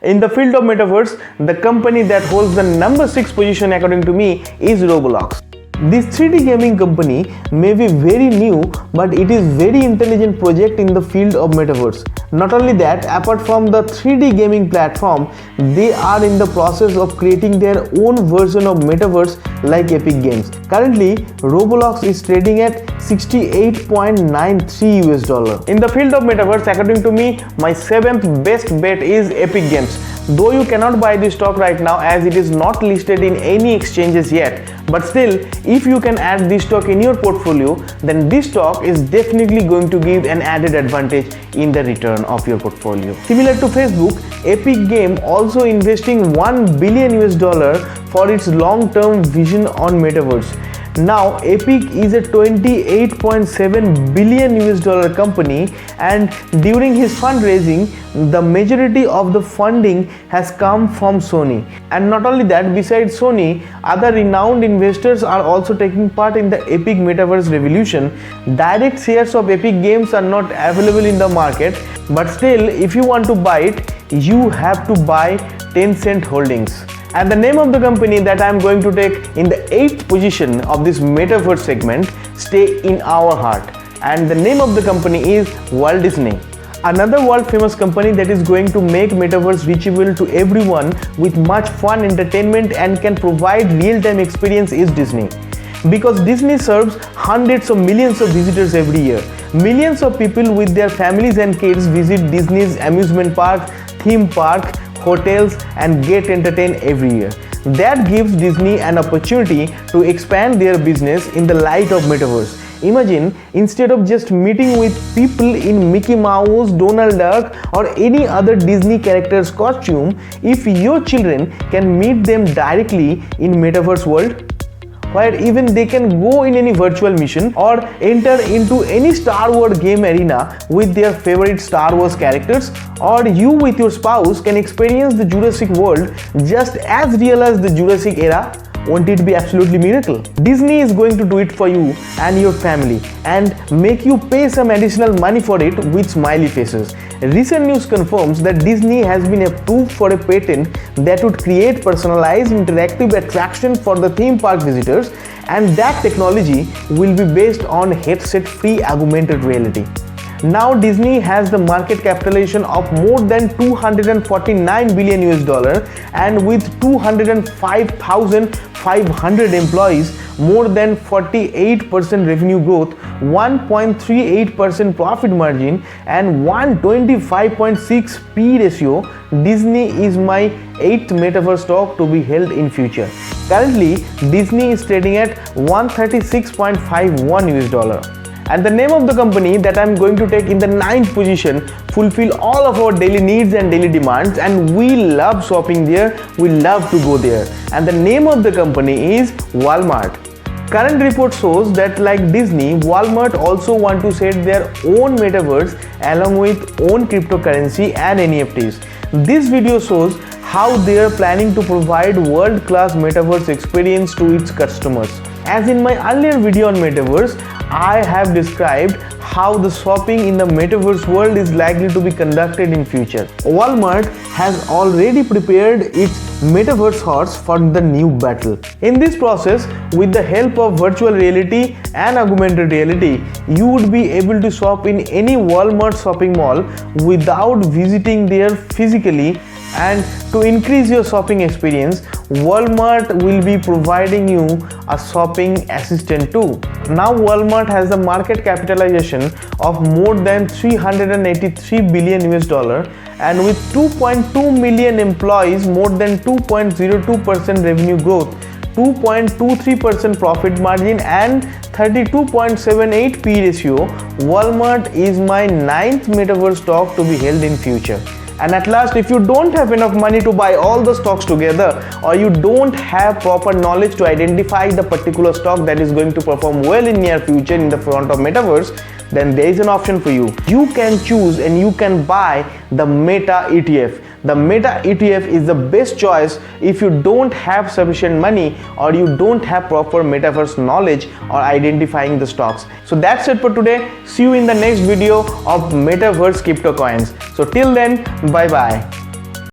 In the field of metaverse, the company that holds the number 6 position according to me is Roblox. This 3D gaming company may be very new, but it is very intelligent project in the field of metaverse. Not only that, apart from the 3D gaming platform, they are in the process of creating their own version of metaverse like Epic Games. Currently, Roblox is trading at $68.93 US. In the field of metaverse, according to me, my 7th best bet is Epic Games. Though you cannot buy this stock right now as it is not listed in any exchanges yet, but still, if you can add this stock in your portfolio, then this stock is definitely going to give an added advantage in the return of your portfolio. Similar to Facebook, Epic Game also investing $1 billion US for its long-term vision on metaverse. Now Epic is a $28.7 billion US company, and during his fundraising, the majority of the funding has come from Sony. And not only that, besides Sony, other renowned investors are also taking part in the Epic Metaverse revolution. Direct shares of Epic Games are not available in the market, but still, if you want to buy it, you have to buy Tencent Holdings. And the name of the company that I am going to take in the 8th position of this metaverse segment stay in our heart, and the name of the company is Walt Disney. Another world famous company that is going to make metaverse reachable to everyone with much fun entertainment and can provide real-time experience is Disney. Because Disney serves hundreds of millions of visitors every year. Millions of people with their families and kids visit Disney's amusement park, theme park, hotels and get entertained every year. That gives Disney an opportunity to expand their business in the light of metaverse. Imagine, instead of just meeting with people in Mickey Mouse, Donald Duck or any other Disney character's costume, if your children can meet them directly in metaverse world, where even they can go in any virtual mission or enter into any Star Wars game arena with their favorite Star Wars characters, or you with your spouse can experience the Jurassic World just as real as the Jurassic era. Won't it be absolutely miracle? Disney is going to do it for you and your family and make you pay some additional money for it with smiley faces. Recent news confirms that Disney has been approved for a patent that would create personalized interactive attraction for the theme park visitors, and that technology will be based on headset-free augmented reality. Now Disney has the market capitalization of more than $249 billion US, and with 205,500 employees, more than 48% revenue growth, 1.38% profit margin and 125.6 P ratio. Disney is my 8th metaverse stock to be held in future. Currently, Disney is trading at $136.51 US. And the name of the company that I'm going to take in the 9th position fulfill all of our daily needs and daily demands, and we love shopping there, we love to go there. And the name of the company is Walmart. Current report shows that like Disney, Walmart also want to set their own metaverse along with own cryptocurrency and NFTs. This video shows how they are planning to provide world-class metaverse experience to its customers. As in my earlier video on metaverse, I have described how the shopping in the metaverse world is likely to be conducted in future. Walmart has already prepared its metaverse horse for the new battle. In this process, with the help of virtual reality and augmented reality, you would be able to shop in any Walmart shopping mall without visiting there physically. And to increase your shopping experience, Walmart will be providing you a shopping assistant too. Now Walmart has a market capitalization of more than $383 billion US, and with 2.2 million employees, more than 2.02% revenue growth, 2.23% profit margin and 32.78 P ratio, Walmart is my 9th metaverse stock to be held in future. And at last, if you don't have enough money to buy all the stocks together, or you don't have proper knowledge to identify the particular stock that is going to perform well in near future in the front of metaverse, then there is an option for you. You can choose and you can buy the Meta ETF. The Meta ETF is the best choice if you don't have sufficient money or you don't have proper metaverse knowledge or identifying the stocks. So that's it for today. See you in the next video of metaverse crypto coins. So till then, bye bye.